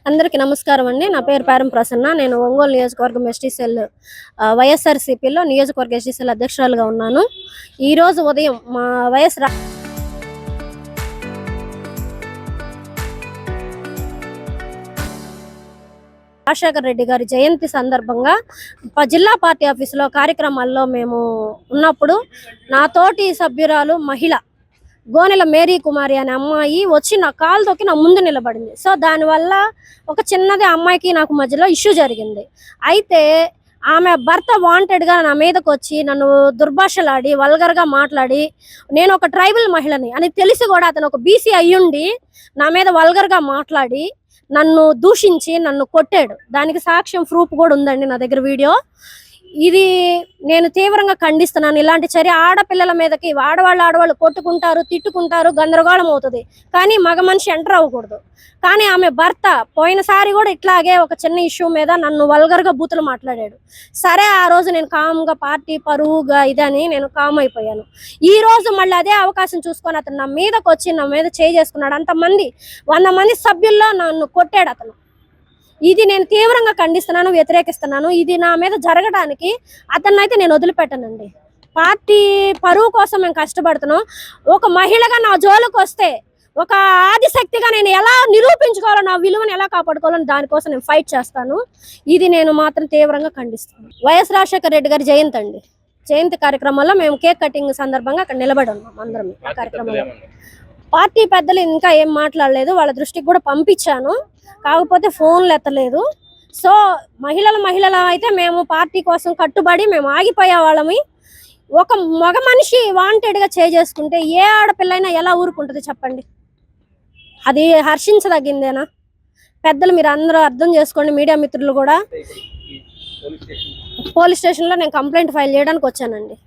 అందరికీ నమస్కారం అండి. నా పేరు పేరం ప్రసన్న. నేను ఒంగోలు నియోజకవర్గం ఎస్టీ సెల్ వైఎస్ఆర్సీపీలో నియోజకవర్గ ఎస్టీ సెల్ అధ్యక్షురాలుగా ఉన్నాను. ఈరోజు ఉదయం మా వైఎస్ రాజశేఖర్ రెడ్డి గారి జయంతి సందర్భంగా జిల్లా పార్టీ ఆఫీసులో కార్యక్రమాల్లో మేము ఉన్నప్పుడు నా తోటి సభ్యురాలు మహిళ గోనెల మేరీ కుమారి అనే అమ్మాయి వచ్చి నా కాలు తొక్కి నా ముందు నిలబడింది. సో దానివల్ల ఒక చిన్నది అమ్మాయికి నాకు మధ్యలో ఇష్యూ జరిగింది. అయితే ఆమె భర్త వాంటెడ్గా నా మీదకి వచ్చి నన్ను దుర్భాషలాడి వల్గర్గా మాట్లాడి, నేను ఒక ట్రైబల్ మహిళని అని తెలిసి కూడా అతను ఒక బీసీ అయ్యుండి నా మీద వల్గర్గా మాట్లాడి నన్ను దూషించి నన్ను కొట్టాడు. దానికి సాక్ష్యం ప్రూఫ్ కూడా ఉందండి నా దగ్గర వీడియో. ఇది నేను తీవ్రంగా ఖండిస్తున్నాను. ఇలాంటి చర్య ఆడపిల్లల మీదకి ఆడవాళ్ళు కొట్టుకుంటారు, తిట్టుకుంటారు, గందరగోళం అవుతుంది. కానీ మగ మనిషి ఎంటర్ అవ్వకూడదు. కానీ ఆమె భర్త పోయినసారి కూడా ఇట్లాగే ఒక చిన్న ఇష్యూ మీద నన్ను వల్గర్గా బూతులు మాట్లాడాడు. సరే, ఆ రోజు నేను కామ్గా పార్టీ పరువుగా ఇదని నేను కామ్ అయిపోయాను. ఈ రోజు మళ్ళీ అదే అవకాశం చూసుకొని అతను నా మీదకి వచ్చి నా మీద చేసుకున్నాడు. 100 మంది సభ్యుల్లో నన్ను కొట్టాడు అతను. ఇది నేను తీవ్రంగా ఖండిస్తున్నాను, వ్యతిరేకిస్తున్నాను. ఇది నా మీద జరగడానికి అతన్నైతే నేను వదిలిపెట్టనండి. పార్టీ పరువు కోసం మేము కష్టపడుతున్నాం. ఒక మహిళగా నా జోలికి వస్తే, ఒక ఆదిశక్తిగా నేను ఎలా నిరూపించుకోవాలో, నా విలువను ఎలా కాపాడుకోవాలని దానికోసం నేను ఫైట్ చేస్తాను. ఇది నేను మాత్రం తీవ్రంగా ఖండిస్తాను. వైఎస్ రాజశేఖర రెడ్డి గారి జయంతి అండి. జయంతి కార్యక్రమంలో మేము కేక్ కటింగ్ సందర్భంగా అక్కడ నిలబడి ఉన్నాం అందరం. ఆ కార్యక్రమంలో పార్టీ పెద్దలు ఇంకా ఏం మాట్లాడలేదు. వాళ్ళ దృష్టికి కూడా పంపించాను, కాకపోతే ఫోన్లు ఎత్తలేదు. సో మహిళల అయితే మేము పార్టీ కోసం కట్టుబడి మేము ఆగిపోయే వాళ్ళమి. ఒక మగ మనిషి వాంటెడ్గా చేసుకుంటే ఏ ఆడపిల్లైనా ఎలా ఊరుకుంటుంది చెప్పండి? అది హర్షించదగిందేనా? పెద్దలు మీరు అందరూ అర్థం చేసుకోండి. మీడియా మిత్రులు కూడా. పోలీస్ స్టేషన్లో నేను కంప్లైంట్ ఫైల్ చేయడానికి వచ్చానండి.